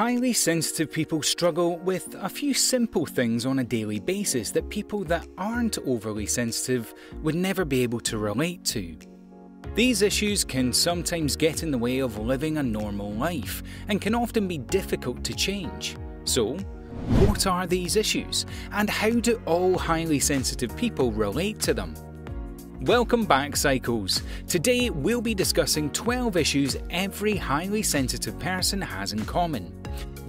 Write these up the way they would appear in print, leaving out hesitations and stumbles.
Highly sensitive people struggle with a few simple things on a daily basis that people that aren't overly sensitive would never be able to relate to. These issues can sometimes get in the way of living a normal life and can often be difficult to change. So, what are these issues, and how do all highly sensitive people relate to them? Welcome back, Psychos. Today we'll be discussing 12 issues every highly sensitive person has in common.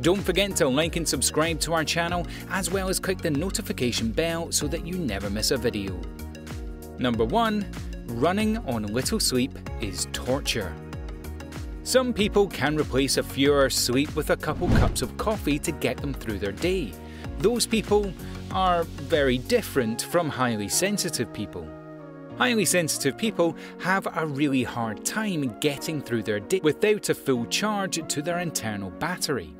Don't forget to like and subscribe to our channel, as well as click the notification bell so that you never miss a video. Number 1. Running on little sleep is torture. Some people can replace a few hours sleep with a couple cups of coffee to get them through their day. Those people are very different from highly sensitive people. Highly sensitive people have a really hard time getting through their day without a full charge to their internal battery.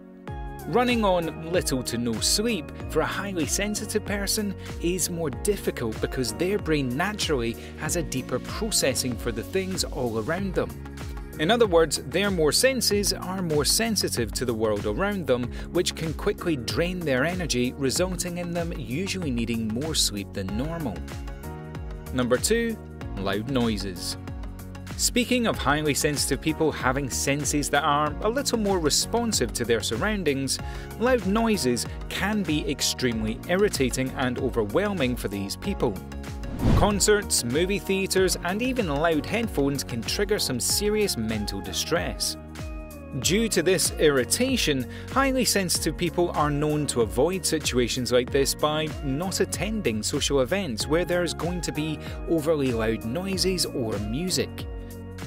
Running on little to no sleep for a highly sensitive person is more difficult because their brain naturally has a deeper processing for the things all around them. In other words, their more senses are more sensitive to the world around them, which can quickly drain their energy, resulting in them usually needing more sleep than normal. Number 2. Loud noises. Speaking of highly sensitive people having senses that are a little more responsive to their surroundings, loud noises can be extremely irritating and overwhelming for these people. Concerts, movie theatres, and even loud headphones can trigger some serious mental distress. Due to this irritation, highly sensitive people are known to avoid situations like this by not attending social events where there's going to be overly loud noises or music.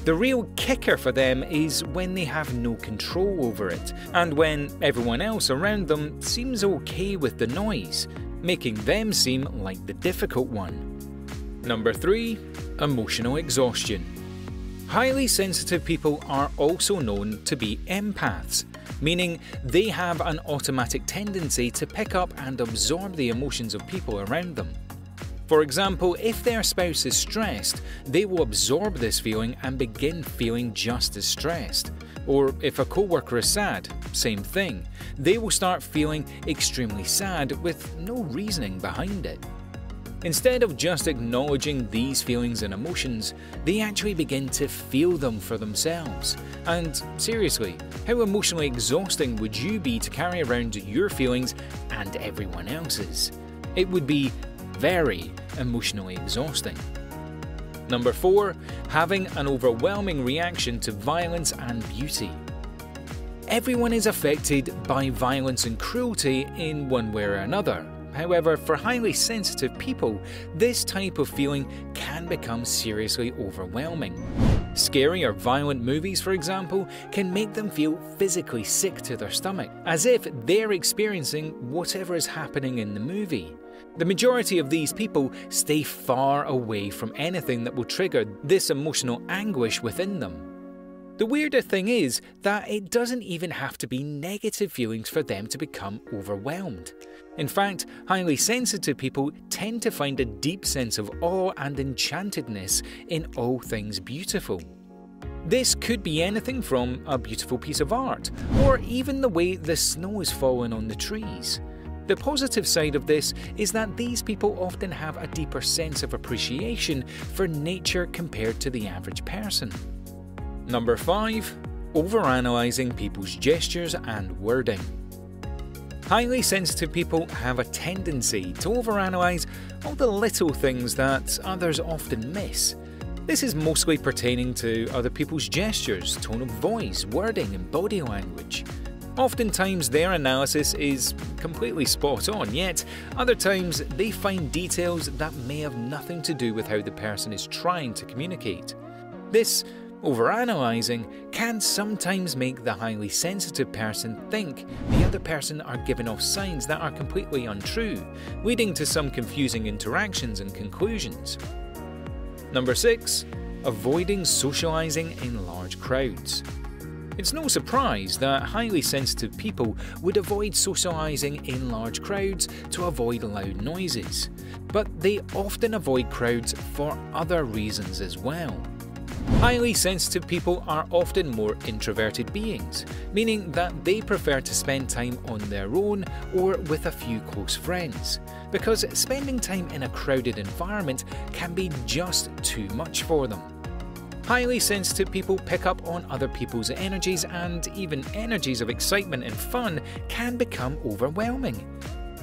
The real kicker for them is when they have no control over it, and when everyone else around them seems okay with the noise, making them seem like the difficult one. Number 3. Emotional exhaustion. Highly sensitive people are also known to be empaths, meaning they have an automatic tendency to pick up and absorb the emotions of people around them. For example, if their spouse is stressed, they will absorb this feeling and begin feeling just as stressed. Or if a co-worker is sad, same thing. They will start feeling extremely sad with no reasoning behind it. Instead of just acknowledging these feelings and emotions, they actually begin to feel them for themselves. And seriously, how emotionally exhausting would you be to carry around your feelings and everyone else's? It would be very emotionally exhausting. Number 4. Having an overwhelming reaction to violence and beauty. Everyone is affected by violence and cruelty in one way or another. However, for highly sensitive people, this type of feeling can become seriously overwhelming. Scary or violent movies, for example, can make them feel physically sick to their stomach, as if they're experiencing whatever is happening in the movie. The majority of these people stay far away from anything that will trigger this emotional anguish within them. The weirder thing is that it doesn't even have to be negative feelings for them to become overwhelmed. In fact, highly sensitive people tend to find a deep sense of awe and enchantedness in all things beautiful. This could be anything from a beautiful piece of art, or even the way the snow is falling on the trees. The positive side of this is that these people often have a deeper sense of appreciation for nature compared to the average person. Number 5. Overanalyzing people's gestures and wording. Highly sensitive people have a tendency to overanalyze all the little things that others often miss. This is mostly pertaining to other people's gestures, tone of voice, wording, and body language. Oftentimes their analysis is completely spot on, yet other times they find details that may have nothing to do with how the person is trying to communicate. This overanalyzing can sometimes make the highly sensitive person think the other person are giving off signs that are completely untrue, leading to some confusing interactions and conclusions. Number 6. Avoiding socializing in large crowds. It's no surprise that highly sensitive people would avoid socializing in large crowds to avoid loud noises, but they often avoid crowds for other reasons as well. Highly sensitive people are often more introverted beings, meaning that they prefer to spend time on their own or with a few close friends, because spending time in a crowded environment can be just too much for them. Highly sensitive people pick up on other people's energies, and even energies of excitement and fun can become overwhelming.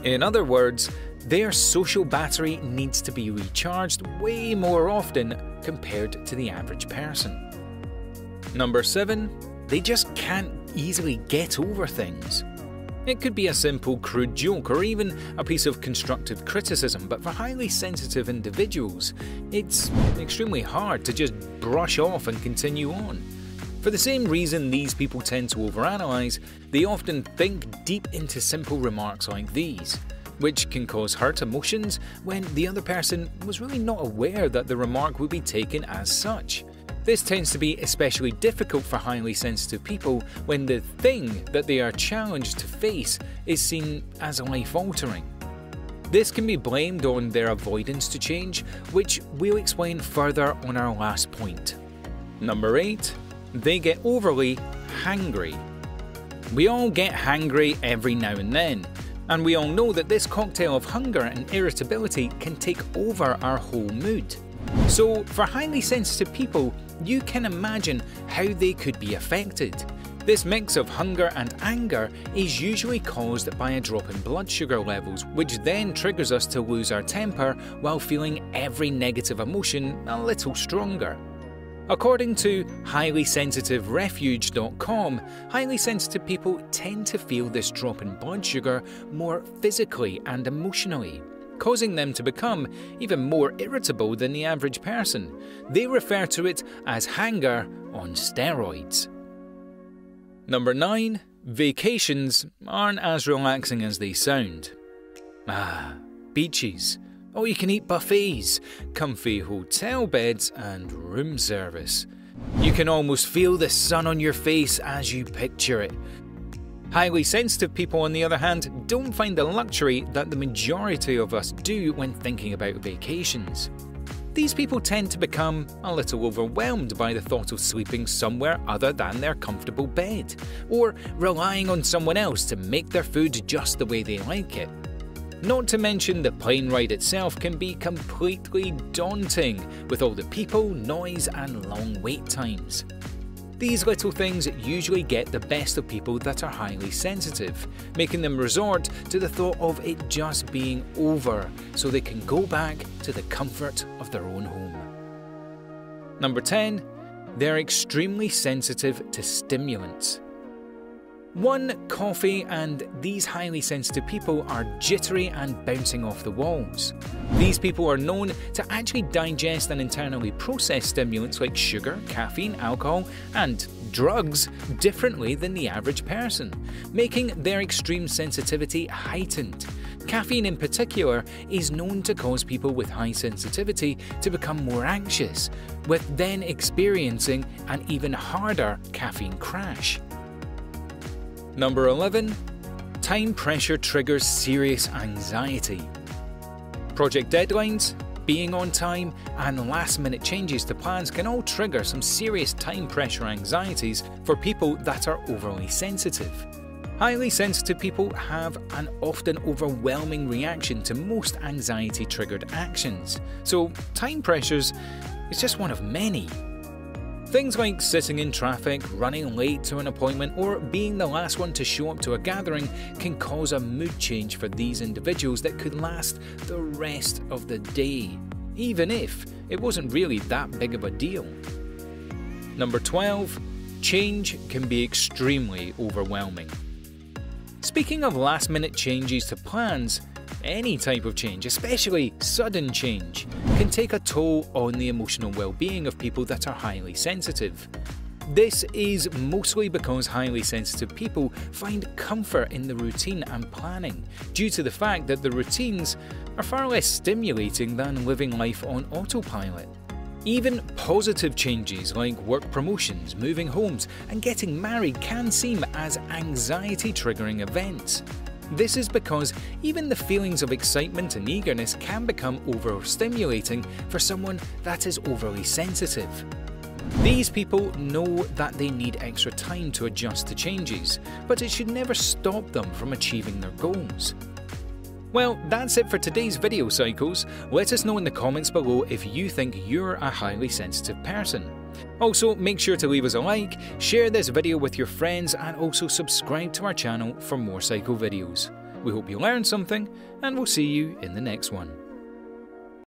In other words, their social battery needs to be recharged way more often compared to the average person. Number 7. They just can't easily get over things. It could be a simple, crude joke or even a piece of constructive criticism, but for highly sensitive individuals, it's extremely hard to just brush off and continue on. For the same reason these people tend to overanalyze, they often think deep into simple remarks like these, which can cause hurt emotions when the other person was really not aware that the remark would be taken as such. This tends to be especially difficult for highly sensitive people when the thing that they are challenged to face is seen as life-altering. This can be blamed on their avoidance to change, which we'll explain further on our last point. Number 8. They get overly hangry. We all get hangry every now and then, and we all know that this cocktail of hunger and irritability can take over our whole mood. So, for highly sensitive people, you can imagine how they could be affected. This mix of hunger and anger is usually caused by a drop in blood sugar levels, which then triggers us to lose our temper while feeling every negative emotion a little stronger. According to highlysensitiverefuge.com, highly sensitive people tend to feel this drop in blood sugar more physically and emotionally, causing them to become even more irritable than the average person. They refer to it as hanger on steroids. Number 9. Vacations aren't as relaxing as they sound. Beaches, all-you-can-eat buffets, comfy hotel beds and room service. You can almost feel the sun on your face as you picture it. Highly sensitive people, on the other hand, don't find the luxury that the majority of us do when thinking about vacations. These people tend to become a little overwhelmed by the thought of sleeping somewhere other than their comfortable bed, or relying on someone else to make their food just the way they like it. Not to mention the plane ride itself can be completely daunting with all the people, noise and long wait times. These little things usually get the best of people that are highly sensitive, making them resort to the thought of it just being over so they can go back to the comfort of their own home. Number 10. They're extremely sensitive to stimulants. 1. Coffee, and these highly sensitive people are jittery and bouncing off the walls. These people are known to actually digest and internally process stimulants like sugar, caffeine, alcohol, and drugs differently than the average person, making their extreme sensitivity heightened. Caffeine in particular is known to cause people with high sensitivity to become more anxious, with then experiencing an even harder caffeine crash. Number 11. Time pressure triggers serious anxiety. Project deadlines, being on time, and last-minute changes to plans can all trigger some serious time pressure anxieties for people that are overly sensitive. Highly sensitive people have an often overwhelming reaction to most anxiety-triggered actions, so time pressures is just one of many. Things like sitting in traffic, running late to an appointment, or being the last one to show up to a gathering can cause a mood change for these individuals that could last the rest of the day, even if it wasn't really that big of a deal. Number 12. Change can be extremely overwhelming. Speaking of last-minute changes to plans, any type of change, especially sudden change, can take a toll on the emotional well-being of people that are highly sensitive. This is mostly because highly sensitive people find comfort in the routine and planning, due to the fact that the routines are far less stimulating than living life on autopilot. Even positive changes like work promotions, moving homes, and getting married can seem as anxiety-triggering events. This is because even the feelings of excitement and eagerness can become overstimulating for someone that is overly sensitive. These people know that they need extra time to adjust to changes, but it should never stop them from achieving their goals. Well, that's it for today's video, Psychos. Let us know in the comments below if you think you're a highly sensitive person. Also, make sure to leave us a like, share this video with your friends, and also subscribe to our channel for more Psycho videos. We hope you learned something, and we'll see you in the next one.